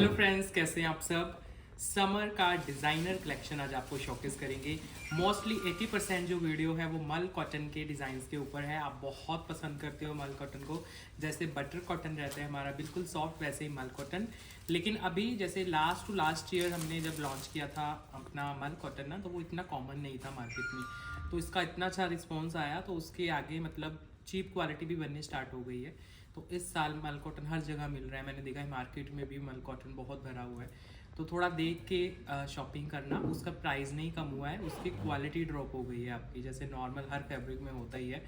Hello friends, कैसे हैं आप सब। समर का डिज़ाइनर कलेक्शन आज आपको शोकेस करेंगे। मोस्टली 80% जो वीडियो है वो मल कॉटन के डिज़ाइंस के ऊपर है। आप बहुत पसंद करते हो मल कॉटन को, जैसे बटर कॉटन रहता है हमारा बिल्कुल सॉफ्ट, वैसे ही मल कॉटन। लेकिन अभी जैसे लास्ट ईयर हमने जब लॉन्च किया था अपना मल कॉटन ना, तो वो इतना कॉमन नहीं था मार्केट में, तो इसका इतना अच्छा रिस्पॉन्स आया, तो उसके आगे मतलब चीप क्वालिटी भी बननी स्टार्ट हो गई है। तो इस साल मल कॉटन हर जगह मिल रहा है, मैंने देखा है मार्केट में भी मल कॉटन बहुत भरा हुआ है। तो थोड़ा देख के शॉपिंग करना। उसका प्राइस नहीं कम हुआ है, उसकी क्वालिटी ड्रॉप हो गई है आपकी, जैसे नॉर्मल हर फैब्रिक में होता ही है।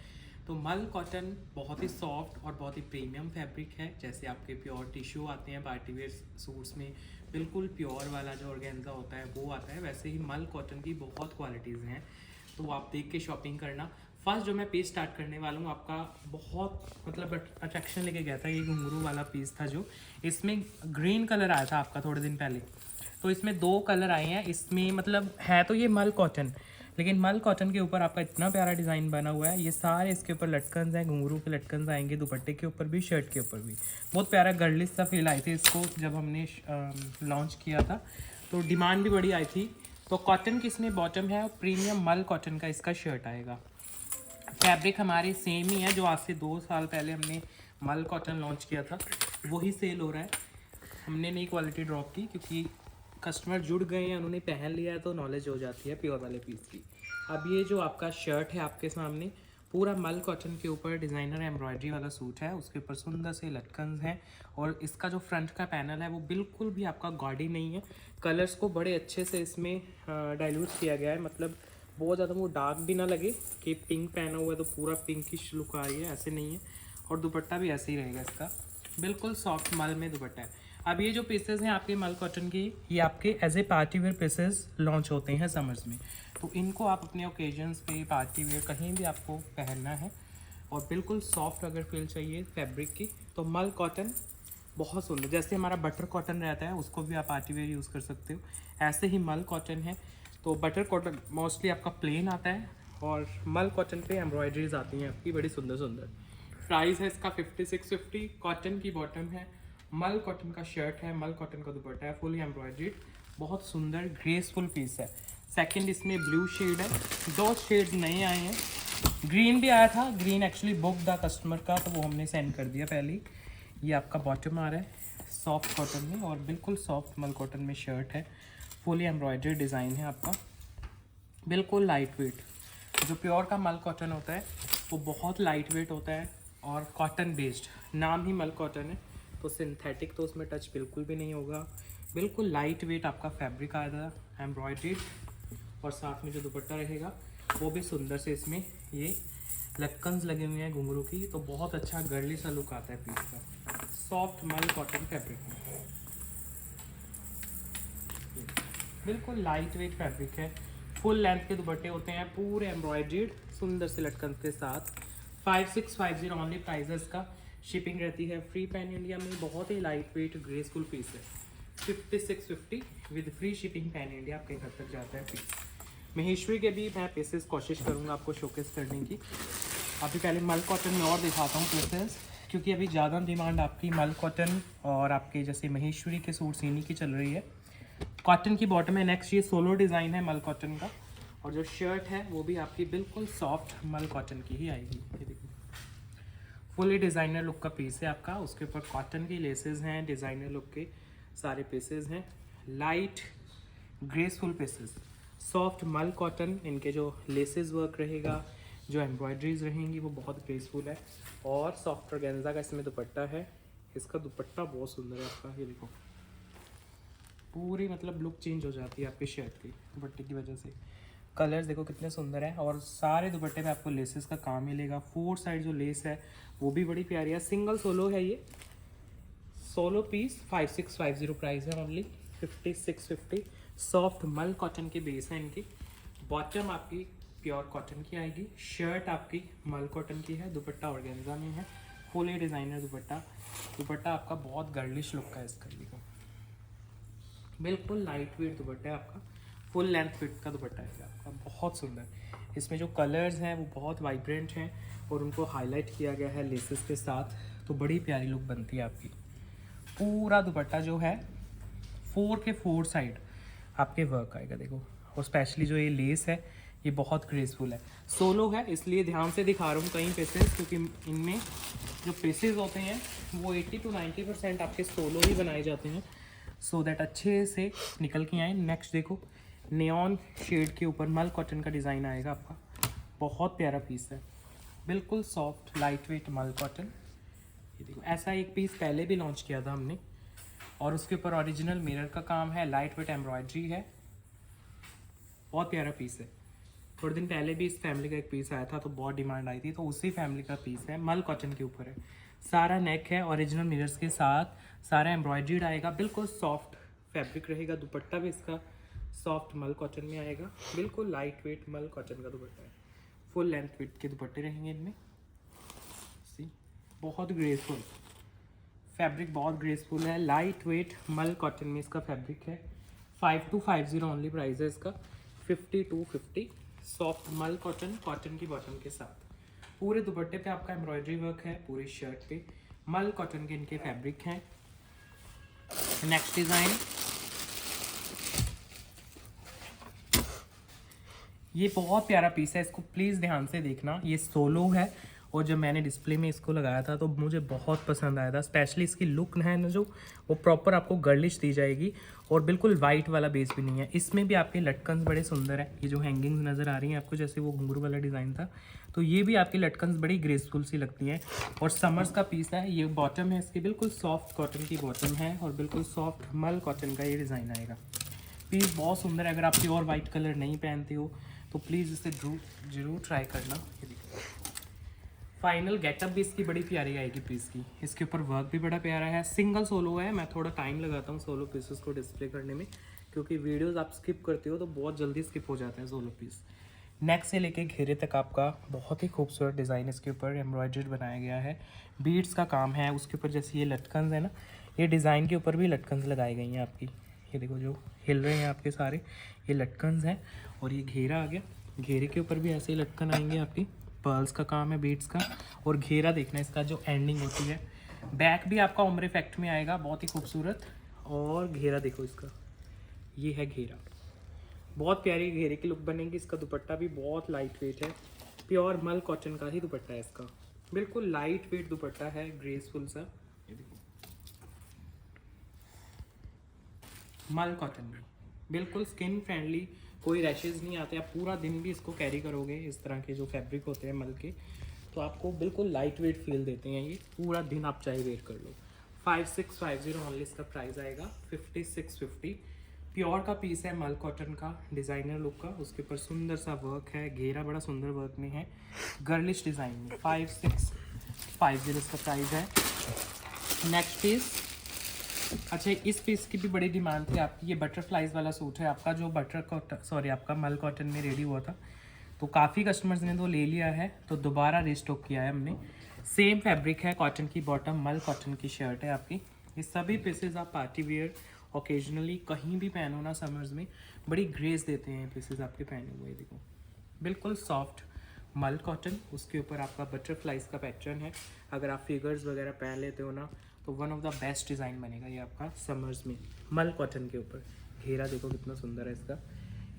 तो मल कॉटन बहुत ही सॉफ्ट और बहुत ही प्रीमियम फैब्रिक है। जैसे आपके प्योर टिश्यू आते हैं पार्टी वेयर सूट्स में, बिल्कुल प्योर वाला जो ऑर्गेन्जा होता है वो आता है, वैसे ही मल कॉटन की बहुत क्वालिटीज़ हैं। तो आप देख के शॉपिंग करना। फर्स्ट जो मैं पीस स्टार्ट करने वाला हूँ आपका, बहुत मतलब अट्रैक्शन लेके गया था, ये घुंघरू वाला पीस था जो इसमें ग्रीन कलर आया था आपका थोड़े दिन पहले। तो इसमें 2 कलर आए हैं इसमें, मतलब है तो ये मल कॉटन, लेकिन मल कॉटन के ऊपर आपका इतना प्यारा डिज़ाइन बना हुआ है। ये सारे इसके ऊपर लटकन्स हैं, घुंघरू के लटकन्स आएंगे दुपट्टे के ऊपर भी, शर्ट के ऊपर भी। बहुत प्यारा गर्लिश सा फील आई थी इसको जब हमने लॉन्च किया था, तो डिमांड भी बड़ी आई थी। तो कॉटन की इसमें बॉटम है और प्रीमियम मल कॉटन का इसका शर्ट आएगा। फैब्रिक हमारी सेम ही है, जो आज से 2 साल पहले हमने मल कॉटन लॉन्च किया था वही सेल हो रहा है। हमने नई क्वालिटी ड्रॉप की क्योंकि कस्टमर जुड़ गए हैं, उन्होंने पहन लिया है, तो नॉलेज हो जाती है प्योर वाले पीस की। अब ये जो आपका शर्ट है आपके सामने, पूरा मल कॉटन के ऊपर डिज़ाइनर एम्ब्रॉयडरी वाला सूट है, उसके ऊपर सुंदर से लटकन्स हैं। और इसका जो फ्रंट का पैनल है वो बिल्कुल भी आपका गॉडी नहीं है। कलर्स को बड़े अच्छे से इसमें डाइल्यूट किया गया है, मतलब बहुत ज़्यादा वो डार्क भी ना लगे कि पिंक पहना हुआ है तो पूरा पिंकिश लुक आ रही है, ऐसे नहीं है। और दुपट्टा भी ऐसे ही रहेगा इसका, बिल्कुल सॉफ्ट मल में दुपट्टा है। अब ये जो पीसेस हैं आपके मल कॉटन की, ये आपके as a party wear pieces launch होते हैं समर्स में, तो इनको आप अपने ओकेजन्स पे पार्टी वेयर कहीं भी आपको पहनना है। और बिल्कुल सॉफ्ट अगर फील चाहिए फैब्रिक की, तो मल कॉटन बहुत सुंदर, जैसे हमारा बटर कॉटन रहता है उसको भी आप पार्टी वेयर यूज़ कर सकते हो, ऐसे ही मल कॉटन है। तो बटर कॉटन मोस्टली आपका प्लेन आता है और मल कॉटन पे एम्ब्रॉयडरीज आती हैं आपकी बड़ी सुंदर सुंदर। प्राइस है इसका 5650। कॉटन की बॉटम है, मल कॉटन का शर्ट है, मल कॉटन का दुपट्टा है, फुली एम्ब्रॉयडर्ड, बहुत सुंदर ग्रेसफुल पीस है। सेकंड इसमें ब्लू शेड है, 2 शेड नए आए हैं। ग्रीन भी आया था, green actually book the customer का, तो वो हमने सेंड कर दिया पहले ही। ये आपका बॉटम आ रहा है सॉफ्ट कॉटन में, और बिल्कुल सॉफ्ट मल कॉटन में शर्ट है, फुली एम्ब्रॉयडर्ड डिज़ाइन है आपका, बिल्कुल लाइट वेट। जो प्योर का मल कॉटन होता है वो बहुत लाइट वेट होता है और कॉटन बेस्ड, नाम ही मल कॉटन है, तो सिंथेटिक तो उसमें टच बिल्कुल भी नहीं होगा। बिल्कुल लाइट वेट आपका फैब्रिक आएगा एम्ब्रॉयडर्ड, और साथ में जो दुपट्टा रहेगा वो भी सुंदर से इसमें ये लटकन्स लगे हुए हैं घुंघरू की, तो बहुत अच्छा गर्ली सा लुक आता है पीस का, सॉफ्ट मल कॉटन फैब्रिक में, बिल्कुल लाइट वेट फैब्रिक है। फुल लेंथ के दुपट्टे होते हैं पूरे एम्ब्रॉयडर्ड सुंदर से लटकन के साथ। 5650 ऑनली प्राइजेस का, शिपिंग रहती है फ्री पैन इंडिया में। बहुत ही लाइट वेट ग्रेसफुल पीस है, 5650 with free shipping pan India आपके घर तक जाता है पीस। महेश्वरी के भी मैं पीसेस कोशिश करूँगा आपको शोकेस करने की। अभी पहले मल कॉटन में और दिखाता हूँ पीसेस, क्योंकि अभी ज़्यादा डिमांड आपकी मल कॉटन और आपके जैसे महेश्वरी के सूट सीनी की चल रही है। कॉटन की बॉटम है नेक्स्ट, ये सोलो डिज़ाइन है मल कॉटन का, और जो शर्ट है वो भी आपकी बिल्कुल सॉफ्ट मल कॉटन की ही आएगी। ये देखिए फुली डिज़ाइनर लुक का पीस है आपका, उसके ऊपर कॉटन की लेसेस हैं, डिज़ाइनर लुक के सारे पीसेस हैं, लाइट ग्रेसफुल पीसेस, सॉफ्ट मल कॉटन। इनके जो लेसेस वर्क रहेगा, जो एम्ब्रॉयडरीज रहेंगी वो बहुत ग्रेसफुल है। और सॉफ्ट ऑर्गेन्जा का इसमें दुपट्टा है, इसका दुपट्टा बहुत सुंदर है आपका, ये देखो पूरी मतलब लुक चेंज हो जाती है आपके शर्ट की दुपट्टे की वजह से। कलर्स देखो कितने सुंदर है, और सारे दुपट्टे पे आपको लेसेस का काम मिलेगा। 4 साइड जो लेस है वो भी बड़ी प्यारी है, सिंगल सोलो है ये, सोलो पीस 5650 प्राइस है ओनली 5650। सॉफ्ट मल कॉटन के बेस है इनकी, बॉटम आपकी प्योर कॉटन की आएगी, शर्ट आपकी मल कॉटन की है, दुपट्टा ऑर्गेन्जा में है, फुली डिज़ाइनर दुपट्टा। दुपट्टा आपका बहुत गर्लिश लुक का है इसका, देखो बिल्कुल लाइट वेट दुपट्टा है आपका, फुल लेंथ फिट का दुपट्टा है आपका, बहुत सुंदर। इसमें जो कलर्स हैं वो बहुत वाइब्रेंट हैं और उनको हाईलाइट किया गया है लेसेस के साथ, तो बड़ी प्यारी लुक बनती है आपकी। पूरा दुपट्टा जो है 4 साइड आपके वर्क आएगा देखो। और स्पेशली जो ये लेस है ये बहुत ग्रेसफुल है। सोलो है इसलिए ध्यान से दिखा रहा हूँ कई पीसेस, क्योंकि इनमें जो पीसेस होते हैं वो 80 to 90% आपके सोलो ही बनाए जाते हैं, सो दैट अच्छे से निकल के आए। नेक्स्ट देखो, नियॉन शेड के ऊपर मल कॉटन का डिज़ाइन आएगा आपका, बहुत प्यारा पीस है, बिल्कुल सॉफ्ट लाइट वेट मल कॉटन। ये देखो, ऐसा एक पीस पहले भी लॉन्च किया था हमने, और उसके ऊपर ओरिजिनल मिरर का काम है, लाइट वेट एम्ब्रॉयडरी है, बहुत प्यारा पीस है। थोड़े दिन पहले भी इस फैमिली का एक पीस आया था तो बहुत डिमांड आई थी, तो उसी फैमिली का पीस है, मल कॉटन के ऊपर है। सारा नेक है ओरिजिनल मिरर्स के साथ, सारा एम्ब्रॉयडरीड आएगा, बिल्कुल सॉफ्ट फैब्रिक रहेगा। दुपट्टा भी इसका सॉफ्ट मल कॉटन में आएगा, बिल्कुल लाइट वेट मल कॉटन का दुपट्टा है। फुल लेंथ वेट के दुपट्टे रहेंगे इनमें। सी, बहुत ग्रेसफुल फैब्रिक, बहुत ग्रेसफुल है, लाइट वेट मल कॉटन में इसका फैब्रिक है। 5250 ओनली प्राइस है इसका, 5250। सॉफ्ट मल कॉटन, कॉटन की बॉटम के साथ। पूरे दुपट्टे पे आपका एम्ब्रॉयडरी वर्क है, पूरी शर्ट पे मल कॉटन के इनके फैब्रिक हैं। नेक्स्ट डिज़ाइन, ये बहुत प्यारा पीस है, इसको प्लीज़ ध्यान से देखना। ये सोलो है और जब मैंने डिस्प्ले में इसको लगाया था तो मुझे बहुत पसंद आया था। स्पेशली इसकी लुक है ना जो, वो प्रॉपर आपको गर्लिश दी जाएगी, और बिल्कुल वाइट वाला बेस भी नहीं है। इसमें भी आपके लटकन्स बड़े सुंदर है, ये जो हैंगिंग्स नज़र आ रही हैं आपको जैसे वो घुंघरू वाला डिज़ाइन था, तो ये भी आपकी लटकन्स बड़ी ग्रेसफुल सी लगती हैं। और समर्स का पीस है, ये बॉटम है इसकी, बिल्कुल सॉफ्ट कॉटन की बॉटम है और बिल्कुल सॉफ्ट मल कॉटन का ये डिज़ाइन आएगा। पीस बहुत सुंदर है, अगर आप प्योर वाइट कलर नहीं पहनते हो तो प्लीज़ इसे जरूर ट्राई करना। ये देखिए, फाइनल गेटअप भी इसकी बड़ी प्यारी आएगी पीस की। इसके ऊपर वर्क भी बड़ा प्यारा है, सिंगल सोलो है। मैं थोड़ा टाइम लगाता हूँ सोलो पीसेस को डिस्प्ले करने में, क्योंकि वीडियोस आप स्किप करते हो तो बहुत जल्दी स्किप हो जाते हैं सोलो पीस। नेक से लेके घेरे तक आपका बहुत ही खूबसूरत डिज़ाइन इसके ऊपर एम्ब्रॉयडर्ड बनाया गया है, बीड्स का काम है। उसके ऊपर जैसे ये लटकन्स है ना, ये डिज़ाइन के ऊपर भी लटकन्स लगाई गई हैं आपकी। ये देखो जो हिल रहे हैं आपके सारे, ये लटकन्स हैं। और ये घेरा आ गया, घेरे के ऊपर भी ऐसे ही लटकन आएंगे आपकी, पर्ल्स का काम है, बीड्स का। और घेरा देखना इसका जो एंडिंग होती है, बैक भी आपका उम्र इफेक्ट में आएगा, बहुत ही खूबसूरत। और घेरा देखो इसका, ये है घेरा, बहुत प्यारी घेरे की लुक बनेगी। इसका दुपट्टा भी बहुत लाइट वेट है, प्योर मल कॉटन का ही दुपट्टा है इसका, बिल्कुल लाइट वेट दुपट्टा है, ग्रेसफुल सा। ये देखो, मल कॉटन में बिल्कुल स्किन फ्रेंडली, कोई रैशेज नहीं आते। आप पूरा दिन भी इसको कैरी करोगे, इस तरह के जो फैब्रिक होते हैं मल के, तो आपको बिल्कुल लाइट वेट फील देते हैं ये, पूरा दिन आप चाहे वेट कर लो। 5650 ओनली इसका प्राइस आएगा, 5650। प्योर का पीस है मल कॉटन का, डिज़ाइनर लुक का, उसके ऊपर सुंदर सा वर्क है, घेरा बड़ा सुंदर वर्क में है, गर्लिश डिज़ाइन में। 5650 इसका प्राइस है। नेक्स्ट पीस, अच्छा इस पीस की भी बड़ी डिमांड थी आपकी, ये बटरफ्लाइज वाला सूट है आपका, जो आपका मल कॉटन में रेडी हुआ था, तो काफ़ी कस्टमर्स ने तो ले लिया है, तो दोबारा रिस्टॉक किया है हमने। सेम फैब्रिक है, कॉटन की बॉटम, मल कॉटन की शर्ट है आपकी। ये सभी पीसेस आप पार्टी वेयर ओकेजनली कहीं भी पहनो ना, समर्स में बड़ी ग्रेस देते हैं पीसेस आपके पहने हुए। देखो, बिल्कुल सॉफ्ट मल कॉटन, उसके ऊपर आपका बटरफ्लाइज का पैटर्न है। अगर आप फिगर्स वगैरह पहन लेते हो ना, तो one of the best design बनेगा ये आपका समर्स में, मल कॉटन के ऊपर। घेरा देखो कितना सुंदर है इसका,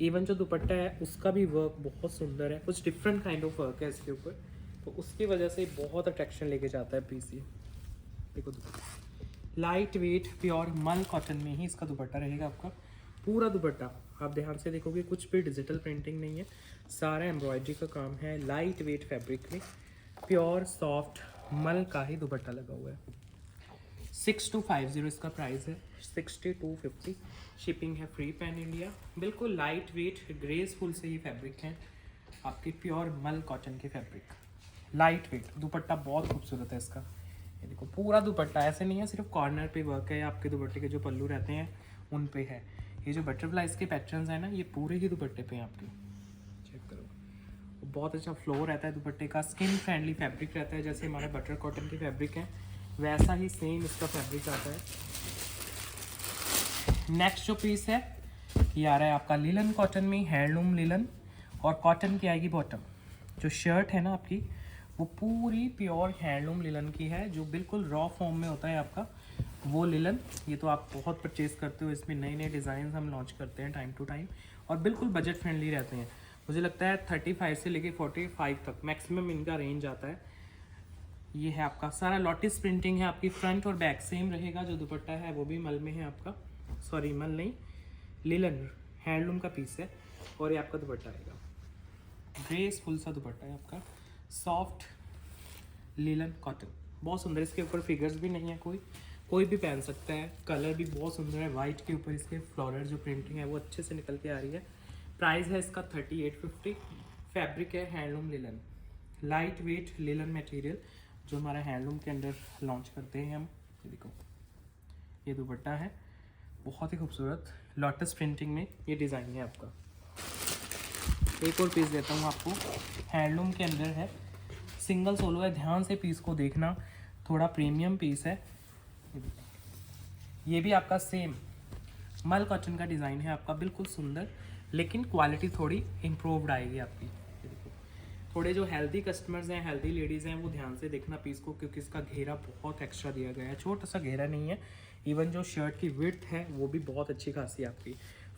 इवन जो दुपट्टा है उसका भी वर्क बहुत सुंदर है, कुछ डिफरेंट काइंड ऑफ वर्क है इसके ऊपर, तो उसकी वजह से बहुत अट्रैक्शन लेके जाता है पीस। ये देखो, लाइट वेट प्योर मल कॉटन में ही इसका दुपट्टा रहेगा आपका। पूरा दुपट्टा आप ध्यान से देखोगे, कुछ भी डिजिटल प्रिंटिंग नहीं है, सारा एम्ब्रॉयडरी का काम है, लाइट वेट फैब्रिक में, प्योर सॉफ्ट मल का ही दुपट्टा लगा हुआ है। 6250 इसका प्राइस है, 6250। शिपिंग है फ्री पैन इंडिया। बिल्कुल लाइट वेट ग्रेसफुल से ही फैब्रिक है आपके, प्योर मल कॉटन के फैब्रिक, लाइट वेट। दुपट्टा बहुत खूबसूरत है इसका, ये देखो पूरा दुपट्टा ऐसे नहीं है सिर्फ कॉर्नर पे वर्क है, आपके दुपट्टे के जो पल्लू रहते हैं उन पे है। ये जो बटरफ्लाइज के पैटर्न्स हैं ना, ये पूरे ही दुपट्टे पे हैं आपके, चेक करो। बहुत अच्छा फ्लो रहता है दुपट्टे का, स्किन फ्रेंडली फैब्रिक रहता है, जैसे हमारे बटर कॉटन के फैब्रिक हैं वैसा ही सेम इसका फैब्रिक आता है। नेक्स्ट जो पीस है ये आ रहा है आपका लिलन कॉटन में, हैंडलूम लिलन, और कॉटन की आएगी बॉटम। जो शर्ट है ना आपकी, वो पूरी प्योर हैंडलूम लिलन की है, जो बिल्कुल रॉ फॉर्म में होता है आपका, वो लिलन, ये तो आप बहुत परचेज़ करते हो, इसमें नए नए डिज़ाइन हम लॉन्च करते हैं टाइम टू टाइम और बिल्कुल बजट फ्रेंडली रहते हैं। मुझे लगता है 35 से लेके 45 तक मैक्सिमम इनका रेंज आता है। ये है आपका सारा लॉटिस प्रिंटिंग है, आपकी फ्रंट और बैक सेम रहेगा। जो दुपट्टा है वो भी मल में है आपका, सॉरी मल नहीं, लिलन हैंडलूम का पीस है। और ये आपका दुपट्टा आएगा, ग्रेसफुल सा दुपट्टा है आपका, सॉफ्ट लिलन कॉटन, बहुत सुंदर। इसके ऊपर फिगर्स भी नहीं है, कोई भी पहन सकता है। कलर भी बहुत सुंदर है, वाइट के ऊपर इसके फ्लोरल जो प्रिंटिंग है वो अच्छे से निकल के आ रही है। प्राइस है इसका 3850। फैब्रिक है handloom linen, light weight linen material जो हमारा हैंडलूम के अंदर लॉन्च करते हैं हम। ये देखो, ये दुपट्टा है, बहुत ही खूबसूरत लॉटस प्रिंटिंग में ये डिज़ाइन है आपका। एक और पीस देता हूँ आपको, हैंडलूम के अंदर है, सिंगल सोलो है, ध्यान से पीस को देखना, थोड़ा प्रीमियम पीस है। ये भी आपका सेम मल कॉटन का डिज़ाइन है आपका, बिल्कुल सुंदर, लेकिन क्वालिटी थोड़ी इम्प्रूव्ड आएगी आपकी। ये देखो, थोड़े जो हेल्दी कस्टमर्स हैं, हेल्दी लेडीज़ हैं, वो ध्यान से देखना पीस को, क्योंकि इसका घेरा बहुत एक्स्ट्रा दिया गया है, छोटा सा घेरा नहीं है। इवन जो शर्ट की विड्थ है वो भी बहुत अच्छी खासी है आपकी।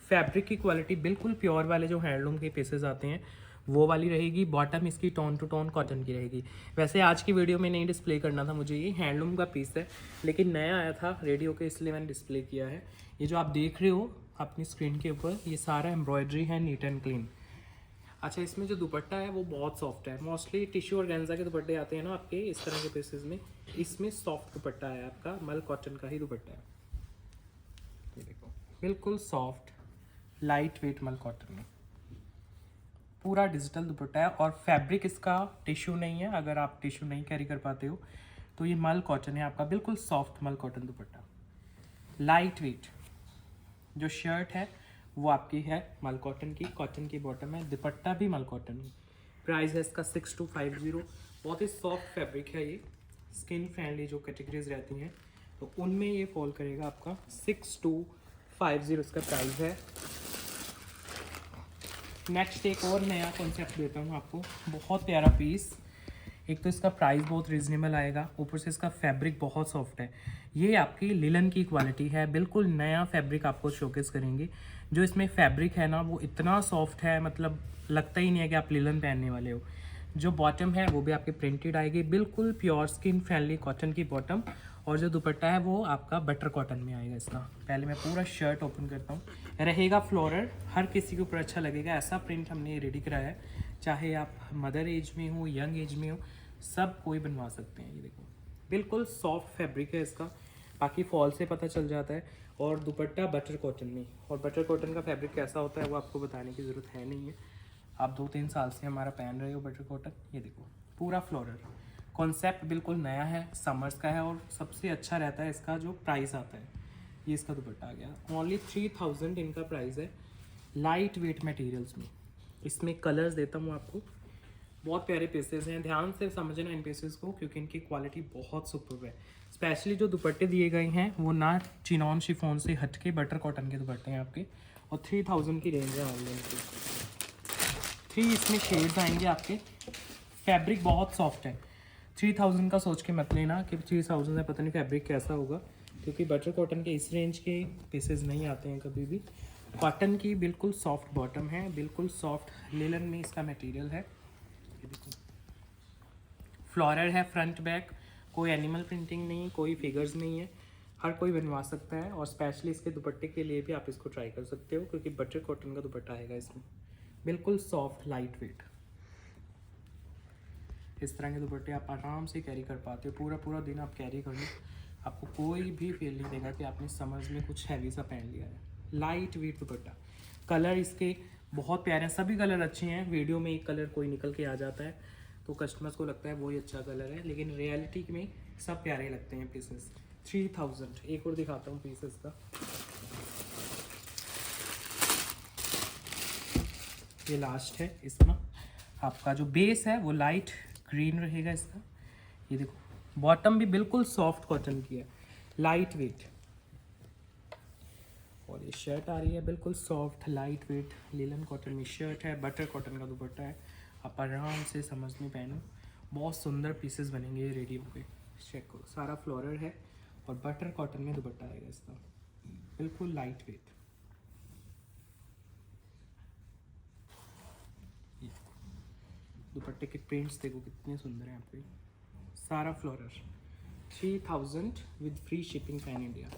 फैब्रिक की क्वालिटी बिल्कुल प्योर वाले जो हैंडलूम के पीसेस आते हैं वो वाली रहेगी। बॉटम इसकी टोन टू टोन कॉटन की रहेगी। वैसे आज की वीडियो में नहीं डिस्प्ले करना था मुझे, ये हैंडलूम का पीस है, लेकिन नया आया था रेडियो के, इसलिए मैंने डिस्प्ले किया है। ये जो आप देख रहे हो अपनी स्क्रीन के ऊपर, ये सारा एम्ब्रॉयडरी है, नीट एंड क्लीन। अच्छा, इसमें जो दुपट्टा है वो बहुत सॉफ्ट है। मोस्टली टिश्यू और गेंजा के दुपट्टे आते हैं ना आपके इस तरह के पीसेस में, इसमें सॉफ्ट दुपट्टा है आपका, मल कॉटन का ही दुपट्टा है। ये देखो, बिल्कुल सॉफ्ट लाइट वेट मल कॉटन में, पूरा डिजिटल दुपट्टा है। और फैब्रिक इसका टिश्यू नहीं है, अगर आप टिश्यू नहीं कैरी कर पाते हो तो ये मल कॉटन है आपका, बिल्कुल सॉफ्ट मल कॉटन दुपट्टा, लाइट वेट। जो शर्ट है वो आपकी है मल कॉटन की बॉटम है, दुपट्टा भी मल कॉटन है। प्राइस है इसका 6250। बहुत ही सॉफ्ट फैब्रिक है ये, स्किन फ्रेंडली जो कैटेगरीज रहती हैं तो उनमें ये फॉल करेगा आपका। 6250 इसका प्राइस है। नेक्स्ट एक और नया कॉन्सेप्ट देता हूँ आपको, बहुत प्यारा पीस। एक तो इसका प्राइस बहुत रीजनेबल आएगा, ऊपर से इसका फैब्रिक बहुत सॉफ्ट है। ये आपकी लिलन की क्वालिटी है, बिल्कुल नया फैब्रिक आपको शोकेस करेंगे। जो इसमें फैब्रिक है ना वो इतना सॉफ्ट है, मतलब लगता ही नहीं है कि आप लिलन पहनने वाले हो। जो बॉटम है वो भी आपकी प्रिंटेड आएगी, बिल्कुल प्योर स्किन फ्रेंडली कॉटन की बॉटम। और जो दुपट्टा है वो आपका बटर कॉटन में आएगा इसका। पहले मैं पूरा शर्ट ओपन करता हूँ, रहेगा फ्लोरल, हर किसी के ऊपर अच्छा लगेगा, ऐसा प्रिंट हमने रेडी कराया है। चाहे आप मदर एज में हो, यंग एज में हो, सब कोई बनवा सकते हैं। ये देखो, बिल्कुल सॉफ्ट फैब्रिक है इसका, बाकी फॉल से पता चल जाता है। और दुपट्टा बटर कॉटन में, और बटर कॉटन का फैब्रिक कैसा होता है वो आपको बताने की ज़रूरत है नहीं है, आप 2-3 साल से हमारा पहन रहे हो बटर कॉटन। ये देखो, पूरा फ्लोरल कॉन्सेप्ट बिल्कुल नया है, समर्स का है। और सबसे अच्छा रहता है इसका जो प्राइस आता है, ये इसका दुपट्टा आ गया, ओनली 3000 इनका प्राइस है, लाइट वेट मटेरियल्स में। इसमें कलर्स देता हूँ आपको, बहुत प्यारे पीसेस हैं, ध्यान से समझना इन पीसेस को, क्योंकि इनकी क्वालिटी बहुत सुपर है। स्पेशली जो दुपट्टे दिए गए हैं वो ना चिनॉन शिफॉन से हटके बटर कॉटन के दुपट्टे हैं आपके, और 3000 की रेंज है ऑनलाइन की। 3 इसमें शेड्स आएंगे आपके, फैब्रिक बहुत सॉफ्ट है। 3000 का सोच के मत लेना कि 3000 है पता नहीं फैब्रिक कैसा होगा, क्योंकि बटर कॉटन के इस रेंज के पीसेस नहीं आते हैं कभी भी। कॉटन की बिल्कुल सॉफ्ट बॉटम है, बिल्कुल सॉफ्ट लिलन में इसका मटेरियल है। ये देखो, फ्लोरल है फ्रंट बैक, कोई एनिमल प्रिंटिंग नहीं, कोई फिगर्स नहीं है, हर कोई बनवा सकता है। और स्पेशली इसके दुपट्टे के लिए भी आप इसको ट्राई कर सकते हो, क्योंकि बटर कॉटन का दुपट्टा आएगा इसमें, बिल्कुल सॉफ्ट लाइट वेट। इस तरह के दुपट्टे आप आराम से कैरी कर पाते हो, पूरा पूरा दिन आप कैरी कर लो, आपको कोई भी फील नहीं देगा कि आपने समर्स में कुछ हैवी सा पहन लिया है। लाइट वेट दुपट्टा, कलर इसके बहुत प्यारे हैं, सभी कलर अच्छे हैं। वीडियो में एक कलर कोई निकल के आ जाता है तो कस्टमर्स को लगता है वही अच्छा कलर है, लेकिन रियलिटी में सब प्यारे लगते हैं पीसेस। 3000। एक और दिखाता हूँ पीसेस का, ये लास्ट है। इसमें आपका जो बेस है वो लाइट ग्रीन रहेगा इसका। ये देखो, बॉटम भी बिल्कुल सॉफ्ट कॉटन की है, लाइट वेट। और ये शर्ट आ रही है बिल्कुल soft light weight linen cotton में शर्ट है, बटर कॉटन का दुपट्टा है, आप आराम से समझ में पहनो, बहुत सुंदर पीसेस बनेंगे ये रेडी हो गए। चेक करो, सारा फ्लोरल है, और बटर कॉटन में दुपट्टा आएगा इसका, बिल्कुल लाइट वेट। दुपट्टे के प्रिंट्स देखो कितने सुंदर हैं यहाँ पे, सारा floral. 3000 with free shipping pan India,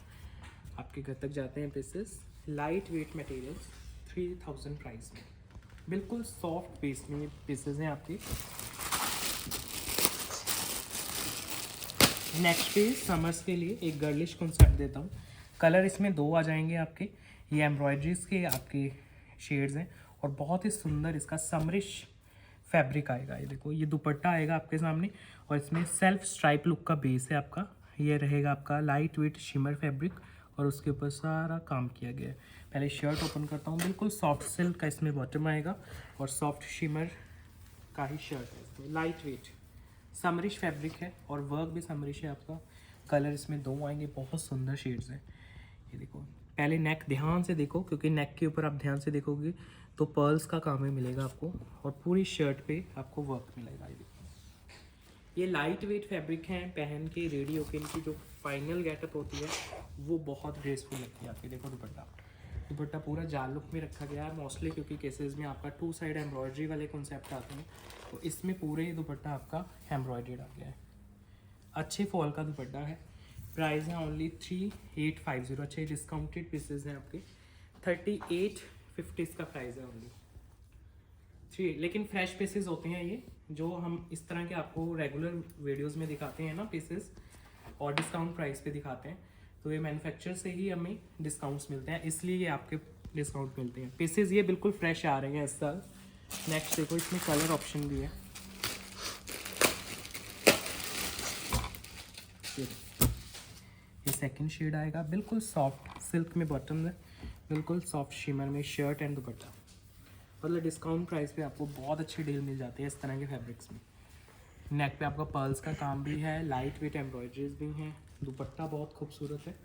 आपके घर तक जाते हैं pieces. Light weight materials 3000 price में, बिल्कुल सॉफ्ट बेस में पीसेस हैं आपके। नेक्स्ट पे समर्स के लिए एक गर्लिश कॉन्सेप्ट देता हूँ। कलर इसमें 2 आ जाएंगे आपके, ये एम्ब्रॉयडरीज के आपके शेड्स हैं और बहुत ही सुंदर इसका समरिश फैब्रिक आएगा। ये देखो, ये दुपट्टा आएगा आपके सामने और इसमें सेल्फ स्ट्राइप लुक का बेस है आपका। ये रहेगा आपका लाइट वेट शिमर फैब्रिक और उसके ऊपर सारा काम किया गया है। पहले शर्ट ओपन करता हूँ, बिल्कुल सॉफ्ट सिल्क का इसमें बॉटम आएगा और सॉफ्ट शिमर का ही शर्ट है इसमें। लाइट वेट समरिश फैब्रिक है और वर्क भी समरिश है आपका। कलर इसमें 2 आएंगे, बहुत सुंदर शेड्स हैं। ये देखो, पहले नेक ध्यान से देखो, क्योंकि नेक के ऊपर आप ध्यान से देखोगे तो पर्ल्स का काम ही मिलेगा आपको और पूरी शर्ट पे आपको वर्क मिलेगा। ये देखो, ये लाइट वेट फैब्रिक हैं, पहन के रेडी होके इनकी जो फाइनल गेटअप होती है वो बहुत ग्रेसफुल लगती है आपकी। देखो दुपट्टा पूरा जाल लुक में रखा गया है मोस्टली, क्योंकि केसेस में आपका 2 साइड एम्ब्रॉयडरी वाले कॉन्सेप्ट आते हैं, तो इसमें पूरे दुपट्टा आपका एम्ब्रॉयडर्ड आ गया है। अच्छे फॉल का दुपट्टा है। प्राइस है ओनली 3850। अच्छे डिस्काउंटेड पीसेस हैं आपके। 3850 इसका प्राइस है ओनली 3। लेकिन फ्रेश पीसेस होते हैं ये, जो हम इस तरह के आपको रेगुलर वीडियोस में दिखाते हैं ना पीसेस, और डिस्काउंट प्राइस पे दिखाते हैं, तो ये मैन्युफैक्चर से ही हमें डिस्काउंट्स मिलते हैं, इसलिए ये आपके डिस्काउंट मिलते हैं। पीसेस ये बिल्कुल फ्रेश आ रहे हैं इस साल। नेक्स्ट देखो, इसमें कलर ऑप्शन भी है। ये सेकंड शेड आएगा, बिल्कुल सॉफ्ट सिल्क में बॉटम है, बिल्कुल सॉफ्ट शिमर में शर्ट एंड दुपट्टा। मतलब डिस्काउंट प्राइस पे आपको बहुत अच्छी डील मिल जाती है इस तरह के फैब्रिक्स में। नेक पे आपका पर्ल्स का काम भी है, लाइट वेट एम्ब्रॉयडरीज भी हैं, दुपट्टा बहुत खूबसूरत है,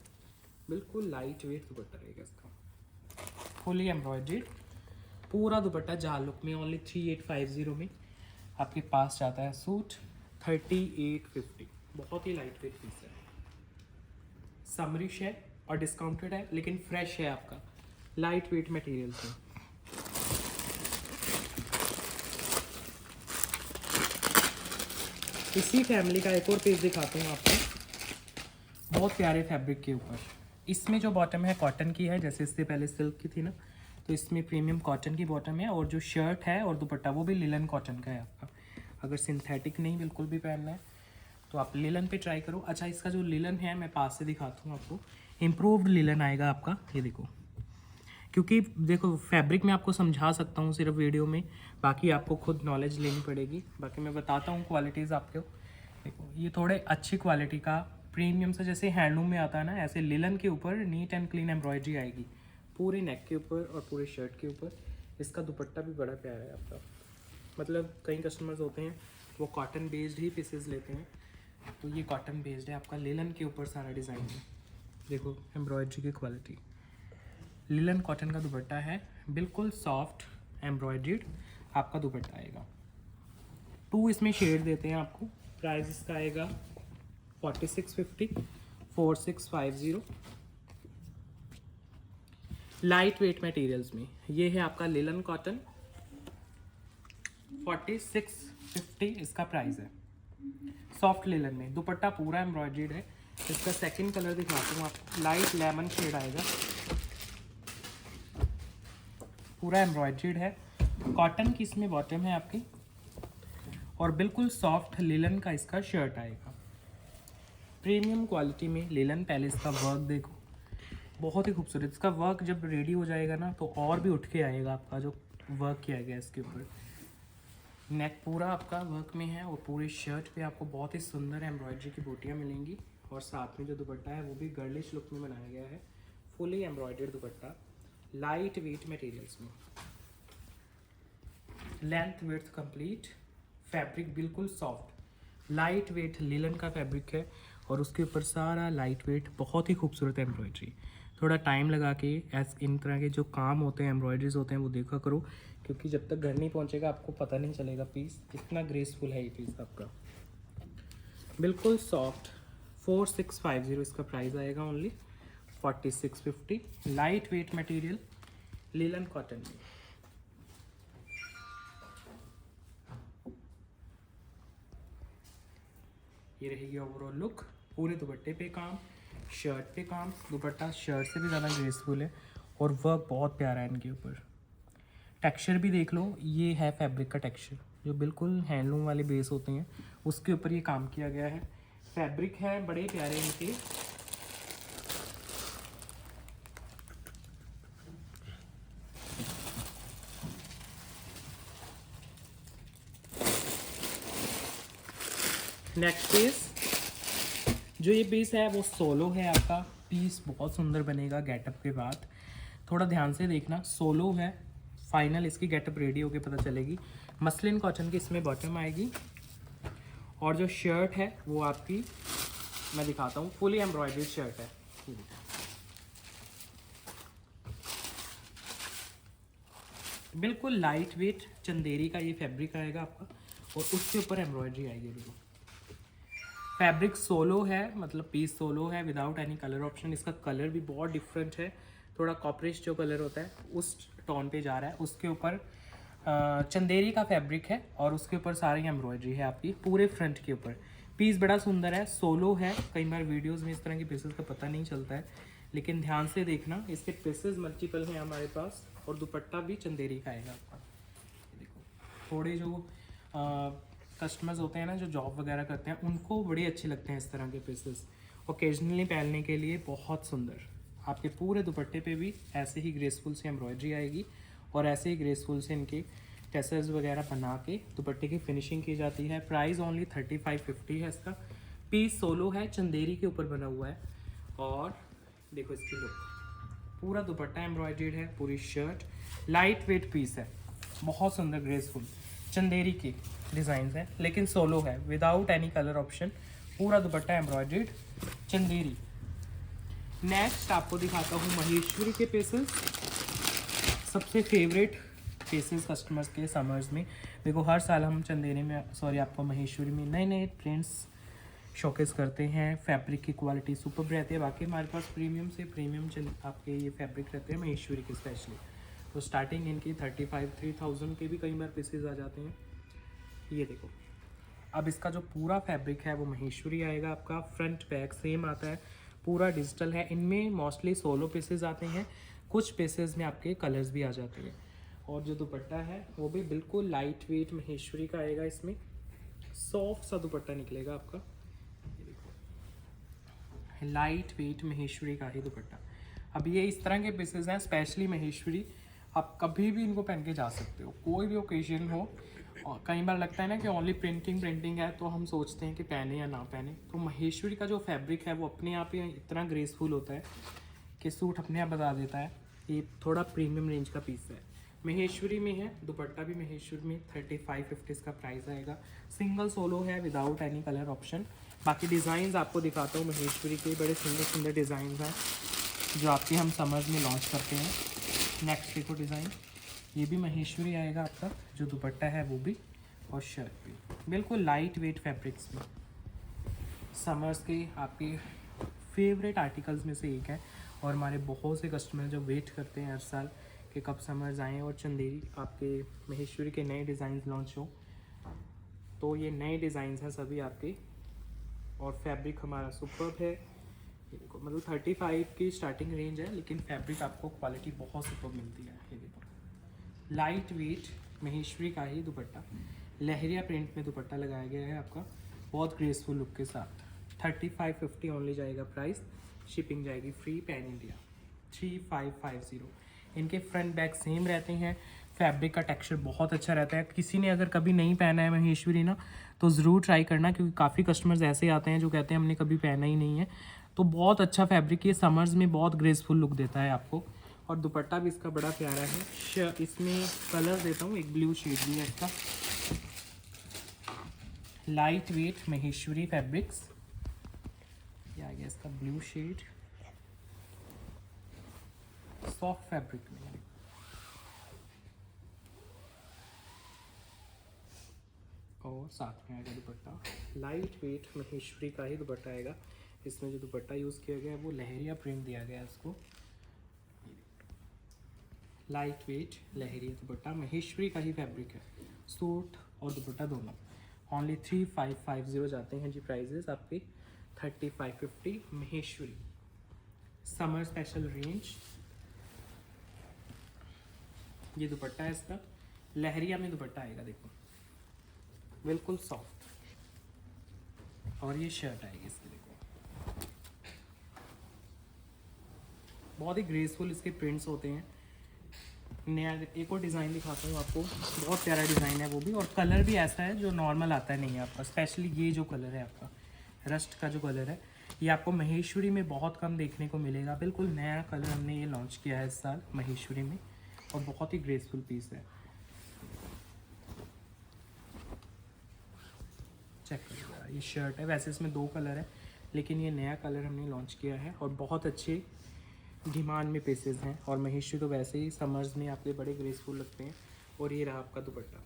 बिल्कुल लाइट वेट दुपट्टा रहेगा इसका, फुली एम्ब्रॉयडर्ड पूरा दुपट्टा जाल लुक में। ओनली 3850 में आपके पास जाता है सूट। 3850, बहुत ही लाइट वेट पीस है, समरिश है और डिस्काउंटेड है, लेकिन फ्रेश है आपका, लाइट वेट मटेरियल्स है। इसी फैमिली का एक और पीस दिखाता हूँ आपको, बहुत प्यारे फैब्रिक के ऊपर। इसमें जो बॉटम है कॉटन की है, जैसे इससे पहले सिल्क की थी ना, तो इसमें प्रीमियम कॉटन की बॉटम है और जो शर्ट है और दुपट्टा वो भी लिलन कॉटन का है आपका। अगर सिंथेटिक नहीं बिल्कुल भी पहनना है तो आप लिलन पे ट्राई करो। अच्छा, इसका जो लिलन है मैं पास से दिखाता हूँ आपको, इम्प्रूव्ड लिलन आएगा आपका। ये देखो, क्योंकि देखो फैब्रिक मैं आपको समझा सकता हूँ सिर्फ वीडियो में, बाकी आपको खुद नॉलेज लेनी पड़ेगी। बाकी मैं बताता हूँ क्वालिटीज़ आपको। देखो, ये थोड़े अच्छी क्वालिटी का प्रीमियम से, जैसे हैंडलूम में आता है ना, ऐसे लिलन के ऊपर नीट एंड क्लीन एम्ब्रॉयडरी आएगी पूरे नेक के ऊपर और पूरे शर्ट के ऊपर। इसका दुपट्टा भी बड़ा प्यारा है आपका। मतलब कई कस्टमर्स होते हैं वो कॉटन बेस्ड ही पीसेस लेते हैं, तो ये कॉटन बेस्ड है आपका, लिलन के ऊपर सारा डिज़ाइन है। देखो एम्ब्रॉयडरी की क्वालिटी, लिलन कॉटन का दुपट्टा है, बिल्कुल सॉफ्ट एम्ब्रॉयडर्ड आपका दुपट्टा आएगा। 2 इसमें शेड देते हैं आपको। प्राइस इसका आएगा 4650, 4650। लाइट वेट मटेरियल्स में ये है आपका लिलन कॉटन, 4650 इसका प्राइस है। सॉफ्ट लिलन में दुपट्टा पूरा एम्ब्रॉयडर्ड है। इसका सेकंड कलर दिखाता हूँ आपको, लाइट लेमन शेड आएगा, पूरा एम्ब्रॉयडर्ड है, कॉटन की इसमें बॉटम है आपकी और बिल्कुल सॉफ्ट लिलन का इसका शर्ट आएगा। प्रीमियम क्वालिटी में लिलन। पहले इसका वर्क देखो, बहुत ही खूबसूरत। इसका वर्क जब रेडी हो जाएगा ना तो और भी उठ के आएगा आपका जो वर्क किया गया इसके ऊपर। नेक पूरा आपका वर्क में है और पूरे शर्ट पे आपको बहुत ही सुंदर एम्ब्रॉयडरी की बूटियाँ मिलेंगी और साथ में जो दुपट्टा है वो भी गर्लिश लुक में बनाया गया है, फुली एम्ब्रॉयडर्ड दुपट्टा, लाइट वेट मटेरियल्स में, लेंथ विड्थ कंप्लीट, फैब्रिक बिल्कुल सॉफ्ट लाइट वेट लिलन का फैब्रिक है और उसके ऊपर सारा लाइट वेट बहुत ही खूबसूरत एम्ब्रॉयडरी। थोड़ा टाइम लगा के इन तरह के जो काम होते हैं एम्ब्रॉयडरीज होते हैं वो देखा करो, क्योंकि जब तक घर नहीं पहुंचेगा आपको पता नहीं चलेगा पीस कितना ग्रेसफुल है। ये पीस आपका बिल्कुल सॉफ्ट 4650 इसका प्राइस आएगा only 4650। Light weight material linen cotton में। ये रहेगी ओवरऑल लुक। पूरे दुपट्टे पे काम, शर्ट पे काम। दुपट्टा शर्ट से भी ज़्यादा ग्रेसफुल है और वर्क बहुत प्यारा है इनके ऊपर। टेक्सचर भी देख लो, ये है फैब्रिक का टेक्सचर जो बिल्कुल हैंडलूम वाले बेस होते हैं उसके ऊपर ये काम किया गया है। फैब्रिक है बड़े प्यारे इनके। नेक्स्ट पीस, जो ये पीस है वो सोलो है आपका। पीस बहुत सुंदर बनेगा गेटअप के बाद, थोड़ा ध्यान से देखना। सोलो है, फाइनल इसकी गेटअप रेडी होके पता चलेगी। मसलिन कॉटन की इसमें बॉटम आएगी और जो शर्ट है वो आपकी मैं दिखाता हूँ, फुली एम्ब्रॉयडर्ड शर्ट है। बिल्कुल लाइट वेट चंदेरी का ये फैब्रिक आएगा आपका और उसके ऊपर एम्ब्रॉयडरी आएगी। देखो फैब्रिक सोलो है, मतलब पीस सोलो है विदाउट एनी कलर ऑप्शन। इसका कलर भी बहुत डिफरेंट है, थोड़ा कॉपरिश जो कलर होता है उस टोन पे जा रहा है। उसके ऊपर चंदेरी का फैब्रिक है और उसके ऊपर सारी एम्ब्रॉयडरी है आपकी पूरे फ्रंट के ऊपर। पीस बड़ा सुंदर है, सोलो है। कई बार वीडियोस में इस तरह के पीसेस का पता नहीं चलता है, लेकिन ध्यान से देखना, इसके पीसेस मल्टीपल हैं हमारे पास और दुपट्टा भी चंदेरी का आएगा आपका। देखो थोड़े जो कस्टमर्स होते हैं ना जो जॉब वगैरह करते हैं उनको बड़े अच्छे लगते हैं इस तरह के पीसेस, ओकेजनली पहनने के लिए बहुत सुंदर। आपके पूरे दुपट्टे पे भी ऐसे ही ग्रेसफुल से एम्ब्रॉयडरी आएगी और ऐसे ही ग्रेसफुल से इनके टेसर्स वगैरह बना के दुपट्टे की फिनिशिंग की जाती है। प्राइस ओनली 3550 है इसका। पीस सोलो है, चंदेरी के ऊपर बना हुआ है और देखो इसकी लुक, पूरा दुपट्टा एम्ब्रॉयडर्ड है, पूरी शर्ट लाइट वेट पीस है, बहुत सुंदर ग्रेसफुल चंदेरी के डिज़ाइन है, लेकिन सोलो है विदाउट एनी कलर ऑप्शन। पूरा दुपट्टा एम्ब्रॉयडर्ड चंदेरी। नेक्स्ट आपको दिखाता हूँ महेश्वरी के पीसेस, सबसे फेवरेट पीसेस कस्टमर्स के समर्स में। देखो हर साल हम चंदेरी में आपको महेश्वरी में नए नए ट्रेंड्स शोकेस करते हैं। फैब्रिक की क्वालिटी सुपर रहती है, बाकी हमारे पास प्रीमियम से प्रीमियम आपके ये फैब्रिक रहते हैं महेश्वरी के स्पेशली। तो स्टार्टिंग इनकी 35-3000 के भी कई बार पीसेस आ जाते हैं। ये देखो अब इसका जो पूरा फैब्रिक है वो महेश्वरी आएगा आपका। फ्रंट बैक सेम आता है, पूरा डिजिटल है। इनमें मोस्टली सोलो पीसेस आते हैं, कुछ पीसेस में आपके कलर्स भी आ जाते हैं। और जो दुपट्टा है वो भी बिल्कुल लाइट वेट महेश्वरी का आएगा। इसमें सॉफ्ट सा दुपट्टा निकलेगा आपका। ये देखो लाइट वेट महेश्वरी का ही दुपट्टा। अब ये इस तरह के पीसेस हैं स्पेशली महेश्वरी, आप कभी भी इनको पहन के जा सकते हो, कोई भी ओकेजन हो। और कई बार लगता है ना कि ओनली प्रिंटिंग है तो हम सोचते हैं कि पहने या ना पहने। तो महेश्वरी का जो फैब्रिक है वो अपने आप ही इतना ग्रेसफुल होता है कि सूट अपने आप बता देता है। ये थोड़ा प्रीमियम रेंज का पीस है, महेश्वरी में है। दुपट्टा भी महेश्वरी में 3550 का प्राइस आएगा। सिंगल सोलो है विदाउट एनी कलर ऑप्शन। बाकी डिज़ाइंस आपको दिखाता हूँ महेश्वरी के, बड़े सुंदर सुंदर डिज़ाइन हैं जो आपके हम समर्स में लॉन्च करते हैं। नेक्स्ट देखो डिज़ाइन, ये भी महेश्वरी आएगा आपका। जो दुपट्टा है वो भी और शर्ट भी बिल्कुल लाइट वेट फैब्रिक्स में। समर्स के आपके फेवरेट आर्टिकल्स में से एक है और हमारे बहुत से कस्टमर जो वेट करते हैं हर साल कि कब समर्स आएँ और चंदेरी आपके महेश्वरी के नए डिज़ाइन लॉन्च हो। तो ये नए डिज़ाइन हैं सभी आपके और फैब्रिक हमारा सुपर्ब है। देखो मतलब 35 की स्टार्टिंग रेंज है, लेकिन फैब्रिक आपको क्वालिटी बहुत सुपर मिलती है। ये देखो लाइट वेट महेश्वरी का ही दुपट्टा, लहरिया प्रिंट में दुपट्टा लगाया गया है आपका, बहुत ग्रेसफुल लुक के साथ। 3550 ओनली जाएगा प्राइस। शिपिंग जाएगी फ्री पैन इंडिया। 3550। इनके फ्रंट बैक सेम रहते हैं। फैब्रिक का टेक्सचर बहुत अच्छा रहता है। किसी ने अगर कभी नहीं पहना है महेश्वरी ना तो ज़रूर ट्राई करना, क्योंकि काफ़ी कस्टमर्स ऐसे आते हैं जो कहते हैं हमने कभी पहना ही नहीं है। तो बहुत अच्छा फैब्रिक, ये समर्स में बहुत ग्रेसफुल लुक देता है आपको। और दुपट्टा भी इसका बड़ा प्यारा है। इसमें कलर देता हूँ, एक ब्लू शेड भी है इसका। लाइट वेट महेश्वरी फैब्रिक्स, ये आ गया इसका ब्लू शेड, सॉफ्ट फैब्रिक में। और साथ में आएगा दुपट्टा, लाइट वेट महेश्वरी का ही दुपट्टा आएगा। इसमें जो दुपट्टा यूज़ किया गया है वो लहरिया प्रिंट दिया गया है इसको। लाइट वेट लहरिया दुपट्टा, महेश्वरी का ही फैब्रिक है, सूट और दुपट्टा दोनों। ओनली 3550 जाते हैं जी प्राइजेस आपके, 3550 महेश्वरी समर स्पेशल रेंज। ये दुपट्टा है इसका, लहरिया में दुपट्टा आएगा देखो, बिल्कुल सॉफ्ट। और ये शर्ट आएगी इसकी देखो, बहुत ही ग्रेसफुल इसके प्रिंट्स होते हैं। नया एक और डिज़ाइन दिखाता हूँ आपको, बहुत प्यारा डिज़ाइन है वो भी, और कलर भी ऐसा है जो नॉर्मल आता है नहीं है आपका। स्पेशली ये जो कलर है आपका रस्ट का जो कलर है, ये आपको महेश्वरी में बहुत कम देखने को मिलेगा। बिल्कुल नया कलर हमने ये लॉन्च किया है इस साल महेश्वरी में, और बहुत ही ग्रेसफुल पीस है। चेक करिएगा, ये शर्ट है, वैसे इसमें 2 कलर है लेकिन ये नया कलर हमने लॉन्च किया है और बहुत अच्छे डिमांड में पीसेस हैं। और महेश्वरी तो वैसे ही समर्स में आपके बड़े ग्रेसफुल लगते हैं। और ये रहा आपका दुपट्टा,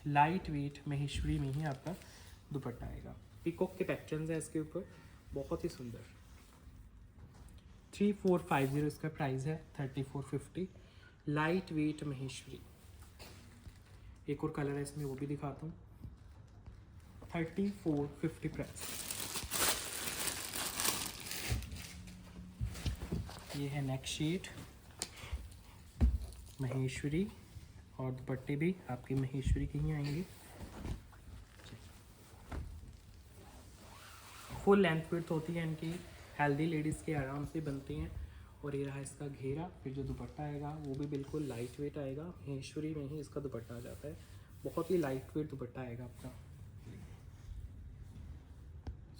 लाइट वेट महेश्वरी में ही आपका दुपट्टा आएगा। पीकॉक के पैटर्न्स है इसके ऊपर, बहुत ही सुंदर। 3450 इसका प्राइस है, 3450 लाइट वेट महेश्वरी। एक और कलर है इसमें, वो भी दिखाता हूँ, 3450 प्राइस। ये है नेक शेड महेश्वरी, और दुपट्टे भी आपकी महेश्वरी के ही आएंगे। फुल लेंथ विड्थ होती है इनकी, हेल्दी लेडीज़ के आराम से बनती हैं। और ये रहा इसका घेरा, फिर जो दुपट्टा आएगा वो भी बिल्कुल लाइट वेट आएगा, महेश्वरी में ही इसका दुपट्टा आ जाता है। बहुत ही लाइट वेट दुपट्टा आएगा आपका,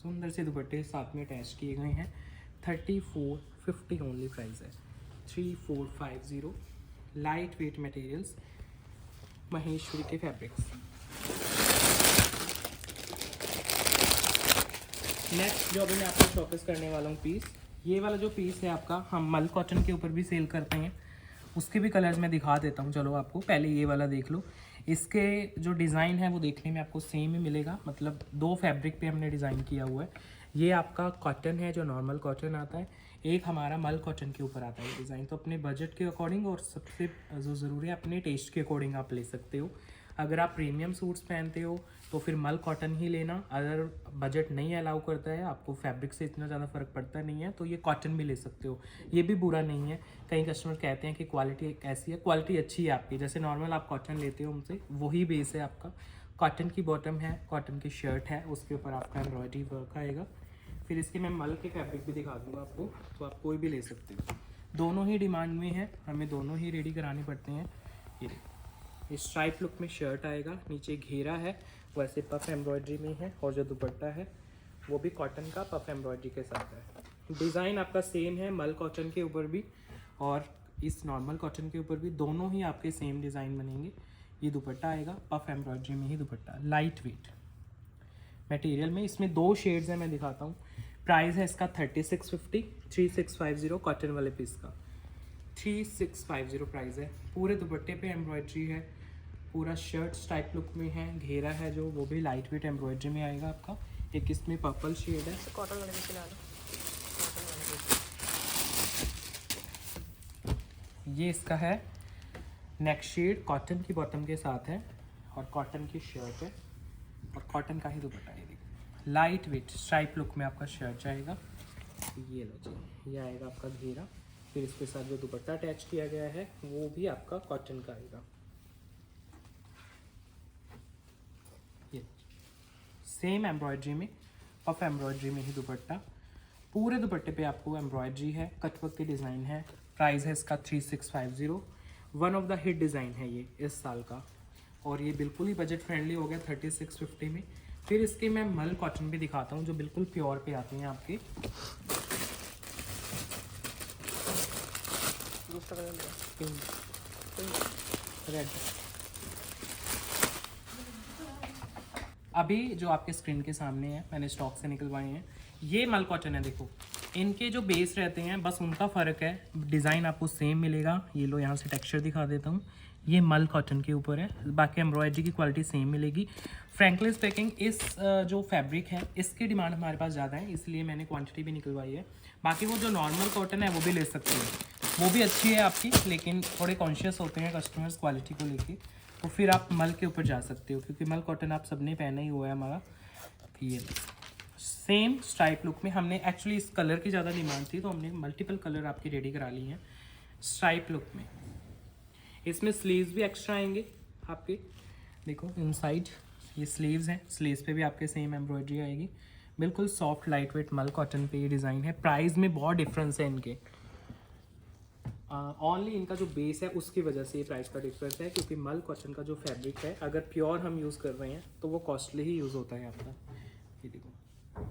सुंदर से दुपट्टे साथ में अटैच किए गए हैं। 3450 ओनली प्राइस है, 3450 लाइट वेट मटेरियल्स महेश्वरी के फैब्रिक्स। नेक्स्ट जो अभी मैं आपको शॉकेस करने वाला हूँ पीस, ये वाला जो पीस है आपका, हम मल कॉटन के ऊपर भी सेल करते हैं, उसके भी कलर्स मैं दिखा देता हूँ। चलो आपको पहले ये वाला देख लो। इसके जो डिज़ाइन है वो देखने में आपको सेम ही मिलेगा, मतलब 2 फैब्रिक पे हमने डिज़ाइन किया हुआ है। ये आपका कॉटन है जो नॉर्मल कॉटन आता है, एक हमारा मल कॉटन के ऊपर आता है डिज़ाइन। तो अपने बजट के अकॉर्डिंग और सबसे जो ज़रूरी है अपने टेस्ट के अकॉर्डिंग आप ले सकते हो। अगर आप प्रीमियम सूट्स पहनते हो तो फिर मल कॉटन ही लेना, अगर बजट नहीं अलाउ करता है, आपको फैब्रिक से इतना ज़्यादा फ़र्क पड़ता नहीं है, तो ये कॉटन भी ले सकते हो, ये भी बुरा नहीं है। कई कस्टमर कहते हैं कि क्वालिटी ऐसी है, क्वालिटी अच्छी है आपकी, जैसे नॉर्मल आप कॉटन लेते हो हमसे वही बेस है आपका। कॉटन की बॉटम है, कॉटन की शर्ट है, उसके ऊपर आपका एम्ब्रॉयडरी वर्क आएगा। फिर इसके मैं मल के फैब्रिक भी दिखा दूँगा आपको, तो आप कोई भी ले सकते हो। दोनों ही डिमांड में है, हमें दोनों ही रेडी कराने पड़ते हैं। ये स्ट्राइप लुक में शर्ट आएगा, नीचे घेरा है, वैसे पफ एम्ब्रॉयडरी में है, और जो दुपट्टा है वो भी कॉटन का पफ एम्ब्रॉयडरी के साथ है। डिज़ाइन आपका सेम है, मल कॉटन के ऊपर भी और इस नॉर्मल कॉटन के ऊपर भी, दोनों ही आपके सेम डिज़ाइन बनेंगे। ये दुपट्टा आएगा पफ एम्ब्रॉयडरी में ही दुपट्टा, लाइट वेट मटेरियल में। इसमें 2 शेड्स हैं, मैं दिखाता हूँ। प्राइस है इसका 3650, 3650 कॉटन वाले पीस का 3650 प्राइस है। पूरे दुपट्टे पे एम्ब्रॉयडरी है, पूरा शर्ट स्टाइप लुक में है, घेरा है जो वो भी लाइट वेट एम्ब्रॉयडरी में आएगा आपका। एक इसमें पर्पल शेड है, कॉटन वाले भी लो। ये इसका है नेक शेड, कॉटन की बॉटम के साथ है और कॉटन की शर्ट है और कॉटन का ही दुपट्टा है। लाइट वेट स्ट्राइप लुक में आपका शर्ट जाएगा। ये लो जी, ये आएगा आपका घेरा, फिर इसके साथ जो दुपट्टा अटैच किया गया है वो भी आपका कॉटन का आएगा। ये सेम एम्ब्रॉयडरी में, पफ एम्ब्रॉयडरी में ही दुपट्टा, पूरे दुपट्टे पे आपको एम्ब्रॉयडरी है, कटवर्क की डिज़ाइन है। प्राइस है इसका 3650। One of the hit design है ये इस साल का, और ये बिल्कुल ही बजट फ्रेंडली हो गया 3650 में। फिर इसके मैं मल कॉटन भी दिखाता हूँ जो बिल्कुल प्योर पे आते हैं आपके। रेड, अभी जो आपके स्क्रीन के सामने है मैंने स्टॉक से निकलवाए हैं, ये मल कॉटन है। देखो इनके जो बेस रहते हैं बस उनका फ़र्क है, डिज़ाइन आपको सेम मिलेगा। ये लो यहाँ से टेक्सचर दिखा देता हूँ, ये मल कॉटन के ऊपर है, बाकी एम्ब्रॉयडरी की क्वालिटी सेम मिलेगी। फ्रैंकलिस पैकिंग इस जो फैब्रिक है इसकी डिमांड हमारे पास ज़्यादा है, इसलिए मैंने क्वांटिटी भी निकलवाई है। बाकी वो जो नॉर्मल कॉटन है वो भी ले सकते हैं, वो भी अच्छी है आपकी, लेकिन थोड़े कॉन्शियस होते हैं कस्टमर्स क्वालिटी को लेके, तो फिर आप मल के ऊपर जा सकते हो, क्योंकि मल कॉटन आप सबने पहना ही हुआ है हमारा। ये सेम स्ट्राइप लुक में हमने एक्चुअली इस कलर की ज़्यादा डिमांड थी, तो हमने मल्टीपल कलर आपकी रेडी करा ली हैं स्ट्राइप लुक में। इसमें स्लीव्स भी एक्स्ट्रा आएंगे आपके, देखो इनसाइड ये स्लीव्स हैं, स्लीव्स पे भी आपके सेम एम्ब्रॉयडरी आएगी। बिल्कुल सॉफ्ट लाइट वेट मल कॉटन पे ये डिज़ाइन है। प्राइस में बहुत डिफरेंस है इनके, ओनली इनका जो बेस है उसकी वजह से ये प्राइस का डिफरेंस है, क्योंकि मल कॉटन का जो फैब्रिक है अगर प्योर हम यूज़ कर रहे हैं तो वो कॉस्टली ही यूज़ होता है आपका। ये देखो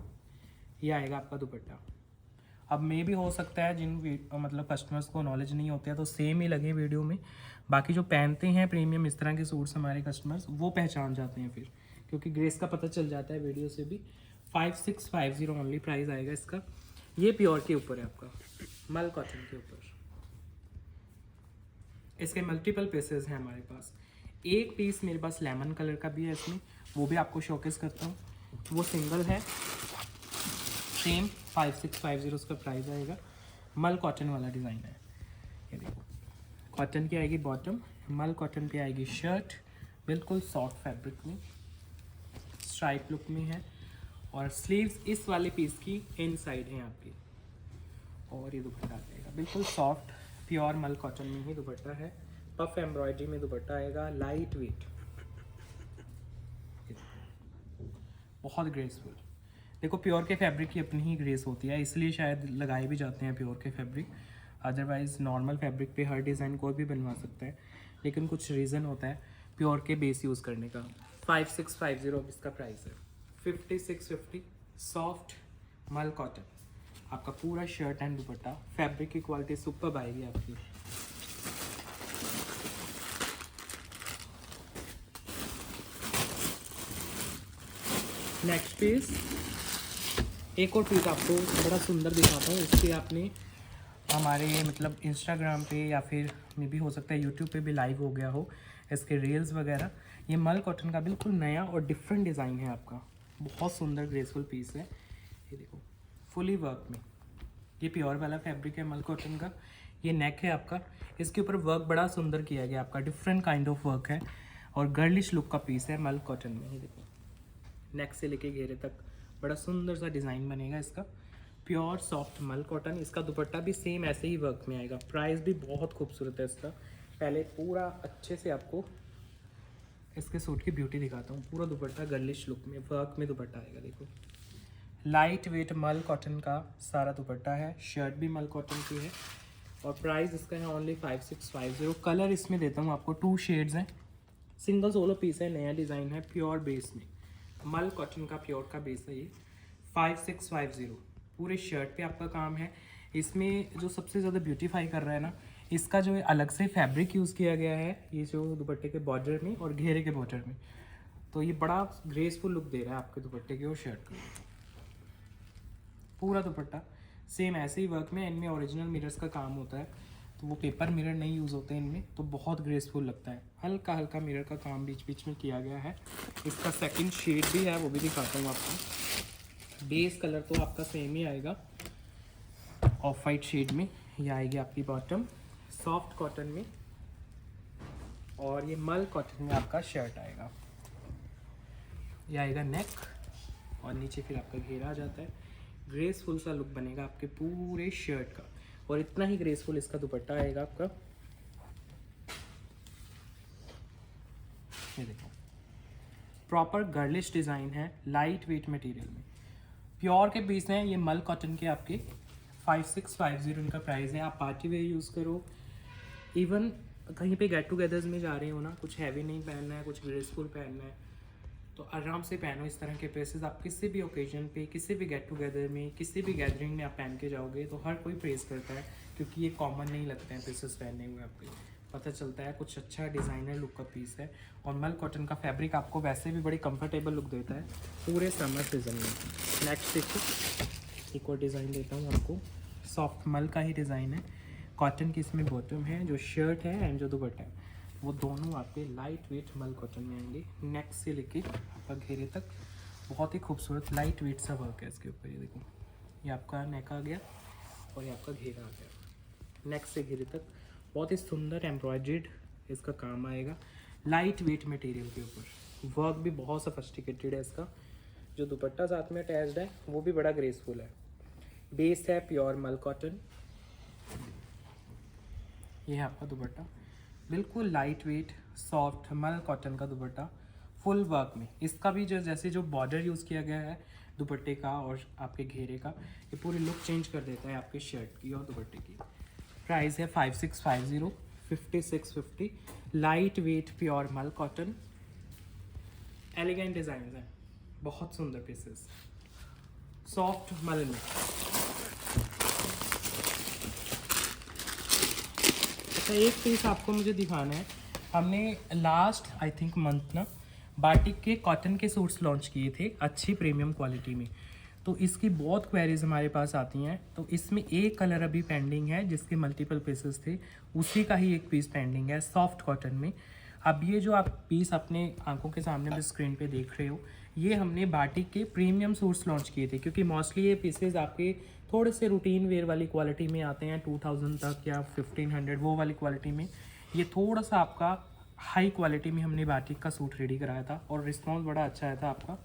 ये आएगा आपका दुपट्टा। अब मे भी हो सकता है मतलब कस्टमर्स को नॉलेज नहीं होता है तो सेम ही लगे वीडियो में, बाकी जो पहनते हैं प्रीमियम इस तरह के सूट्स हमारे कस्टमर्स वो पहचान जाते हैं फिर, क्योंकि ग्रेस का पता चल जाता है वीडियो से भी। 5650 ओनली प्राइस आएगा इसका। ये प्योर के ऊपर है आपका, मल कॉटन के ऊपर। इसके मल्टीपल पीसेस हैं हमारे पास। एक पीस मेरे पास लेमन कलर का भी है इसमें, वो भी आपको शोकेस करता हूँ। वो सिंगल है, सेम 5650 उसका प्राइस आएगा। मल कॉटन वाला डिज़ाइन है, ये देखो कॉटन की आएगी बॉटम, मल कॉटन पे आएगी शर्ट, बिल्कुल सॉफ्ट फैब्रिक में, स्ट्राइप लुक में है, और स्लीव्स इस वाले पीस की इन साइड है आपकी, और ये दुपट्टा आ जाएगा बिल्कुल सॉफ्ट प्योर मल कॉटन में ही दुपट्टा है। पफ एम्ब्रॉयडरी में दुपट्टा आएगा, लाइट वेट, बहुत ग्रेसफुल। देखो प्योर के फैब्रिक की अपनी ही ग्रेस होती है, इसलिए शायद लगाए भी जाते हैं प्योर के फैब्रिक। अदरवाइज़ नॉर्मल फैब्रिक पे हर डिज़ाइन कोई भी बनवा सकता है, लेकिन कुछ रीज़न होता है प्योर के बेस यूज़ करने का। 5650 इसका प्राइस है। 5650 सॉफ्ट मल कॉटन, आपका पूरा शर्ट एंड दुपट्टा। फैब्रिक की क्वालिटी सुपर्ब आएगी आपकी। नेक्स्ट पीस, एक और पीस आपको बड़ा सुंदर दिखाता हूँ। इसके आपने हमारे मतलब इंस्टाग्राम पे या फिर मे भी हो सकता है यूट्यूब पे भी लाइव हो गया हो इसके रील्स वगैरह। ये मल कॉटन का बिल्कुल नया और डिफरेंट डिज़ाइन है आपका, बहुत सुंदर ग्रेसफुल पीस है। ये देखो फुली वर्क में, ये प्योर वाला फैब्रिक है मल कॉटन का। ये नेक है आपका, इसके ऊपर वर्क बड़ा सुंदर किया गया आपका, डिफरेंट काइंड ऑफ वर्क है और गर्लिश लुक का पीस है मल कॉटन में। ये देखो नेक से लेके घेरे तक बड़ा सुंदर सा डिज़ाइन बनेगा इसका, प्योर सॉफ्ट मल कॉटन। इसका दुपट्टा भी सेम ऐसे ही वर्क में आएगा। प्राइस भी बहुत खूबसूरत है इसका। पहले पूरा अच्छे से आपको इसके सूट की ब्यूटी दिखाता हूँ। पूरा दुपट्टा गर्लिश लुक में वर्क में दुपट्टा आएगा। देखो लाइट वेट मल कॉटन का सारा दुपट्टा है, शर्ट भी मल कॉटन की है, और प्राइस इसका है ओनली 5650। कलर इसमें देता हूँ आपको, 2 शेड्स हैं, सिंगल सोलो पीस है, नया डिज़ाइन है, प्योर बेस में मल कॉटन का प्योर का बेस है ये। 5650 पूरे शर्ट पे आपका काम है। इसमें जो सबसे ज़्यादा ब्यूटीफाई कर रहा है ना, इसका जो अलग से फैब्रिक यूज़ किया गया है, ये जो दुपट्टे के बॉर्डर में और घेरे के बॉर्डर में, तो ये बड़ा ग्रेसफुल लुक दे रहा है आपके दुपट्टे के और शर्ट का। पूरा दुपट्टा सेम ऐसे ही वर्क में, इनमें ओरिजिनल मिरर्स का काम होता है, तो वो पेपर मिरर नहीं यूज़ होते इनमें, तो बहुत ग्रेसफुल लगता है। हल्का हल्का मिरर का काम बीच बीच में किया गया है। इसका सेकंड शेड भी है, वो भी दिखाता हूँ आपको। बेस कलर तो आपका सेम ही आएगा, ऑफ वाइट शेड में। ये आएगी आपकी बॉटम सॉफ्ट कॉटन में, और ये मल कॉटन में आपका शर्ट आएगा। ये आएगा नेक, और नीचे फिर आपका घेरा आ जाता है। ग्रेसफुल सा लुक बनेगा आपके पूरे शर्ट का, और इतना ही ग्रेसफुल इसका दुपट्टा आएगा आपका। ये देखो प्रॉपर गर्लिश डिज़ाइन है, लाइट वेट मटेरियल में, प्योर के पीस हैं ये मल कॉटन के आपके। 5650 इनका प्राइस है। आप पार्टी वेयर यूज़ करो, इवन कहीं पे गेट टुगेदर्स में जा रहे हो ना, कुछ हैवी नहीं पहनना है, कुछ ग्रेसफुल पहनना है, तो आराम से पहनो इस तरह के ड्रेसेस। आप किसी भी ओकेजन पे, किसी भी गेट टुगेदर में, किसी भी गैदरिंग में आप पहन के जाओगे तो हर कोई प्रेस करता है, क्योंकि ये कॉमन नहीं लगते हैं ड्रेसेस पहने हुए। आपको पता चलता है कुछ अच्छा डिज़ाइनर लुक का पीस है, और मल कॉटन का फैब्रिक आपको वैसे भी बड़ी कंफर्टेबल लुक देता है पूरे समर सीजन में। नेक्स्ट देखिए, एक और डिज़ाइन देता हूँ आपको, सॉफ्ट मल का ही डिज़ाइन है, कॉटन की इसमें बॉटम है, जो शर्ट है एंड जो दुपट्टा है वो दोनों आपके लाइट वेट मल कॉटन में आएंगे। नेक से लेके आपका घेरे तक बहुत ही खूबसूरत लाइट वेट सा वर्क है इसके ऊपर। ये देखो, ये आपका नेक आ गया और ये आपका घेरा आ गया। नेक से घेरे तक बहुत ही सुंदर एम्ब्रॉयड्रीड इसका काम आएगा, लाइट वेट मटेरियल के ऊपर। वर्क भी बहुत सोफिस्टिकेटेड है इसका। जो दुपट्टा साथ में अटैच्ड है वो भी बड़ा ग्रेसफुल है। बेस है प्योर मल कॉटन। ये है आपका दुपट्टा, बिल्कुल लाइट वेट सॉफ्ट मल कॉटन का दुपट्टा फुल वर्क में। इसका भी जैसे जो बॉर्डर यूज़ किया गया है दुपट्टे का और आपके घेरे का, ये पूरी लुक चेंज कर देता है आपके शर्ट की और दुपट्टे की। प्राइस है 5650, 5650। लाइट वेट प्योर मल कॉटन, एलिगेंट डिज़ाइन है, बहुत सुंदर पीसेस, सॉफ्ट मल में। अच्छा, एक पीस आपको मुझे दिखाना है। हमने लास्ट आई थिंक मंथ ना बाटिक के कॉटन के सूट्स लॉन्च किए थे अच्छी प्रीमियम क्वालिटी में, तो इसकी बहुत क्वेरीज हमारे पास आती हैं। तो इसमें एक कलर अभी पेंडिंग है जिसके मल्टीपल पीसेस थे, उसी का ही एक पीस पेंडिंग है सॉफ्ट कॉटन में। अब ये जो आप पीस अपने आंखों के सामने भी स्क्रीन पे देख रहे हो, ये हमने बाटिक के प्रीमियम सूट्स लॉन्च किए थे, क्योंकि मोस्टली ये पीसेज आपके थोड़े से रूटीन वेयर वाली क्वालिटी में आते हैं 2000 तक या 1500 वो वाली क्वालिटी में। ये थोड़ा सा आपका हाई क्वालिटी में हमने बाटिक का सूट रेडी कराया था और रिस्पॉन्स बड़ा अच्छा आया था आपका।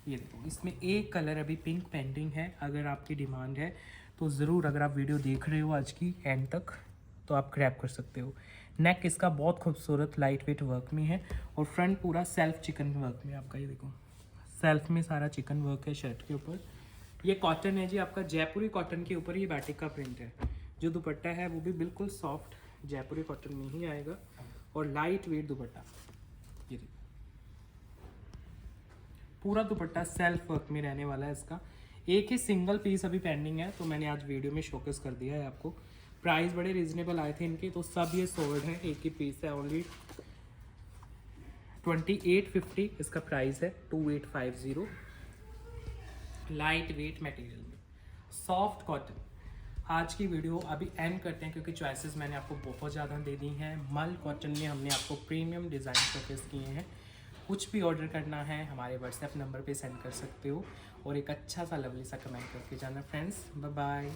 ये देखो, इसमें एक कलर अभी पिंक पेंडिंग है। अगर आपकी डिमांड है तो ज़रूर, अगर आप वीडियो देख रहे हो आज की एंड तक, तो आप ग्रैब कर सकते हो। नेक इसका बहुत खूबसूरत लाइट वेट वर्क में है और फ्रंट पूरा सेल्फ चिकन वर्क में आपका। ये देखो, सेल्फ में सारा चिकन वर्क है शर्ट के ऊपर। ये कॉटन है जी आपका, जयपुरी कॉटन के ऊपर ये बाटिक का प्रिंट है। जो दुपट्टा है वो भी बिल्कुल सॉफ्ट जयपुरी कॉटन में ही आएगा और लाइट वेट दुपट्टा। ये देखो, पूरा दुपट्टा सेल्फ वर्क में रहने वाला है इसका। एक ही सिंगल पीस अभी पेंडिंग है, तो मैंने आज वीडियो में शोकेस कर दिया है आपको। प्राइस बड़े रीजनेबल आए थे इनके, तो सब ये सोल्ड है। एक ही पीस है, ओनली 2850 इसका प्राइस है, 2850। लाइट वेट मटेरियल में सॉफ्ट कॉटन। आज की वीडियो अभी एंड करते हैं, क्योंकि चॉइसेस मैंने आपको बहुत ज़्यादा दे दी हैं। मल कॉटन में हमने आपको प्रीमियम डिज़ाइन शोकेस किए हैं। कुछ भी ऑर्डर करना है हमारे व्हाट्सएप नंबर पे सेंड कर सकते हो और एक अच्छा सा लवली सा कमेंट करके जाना। Friends, bye bye.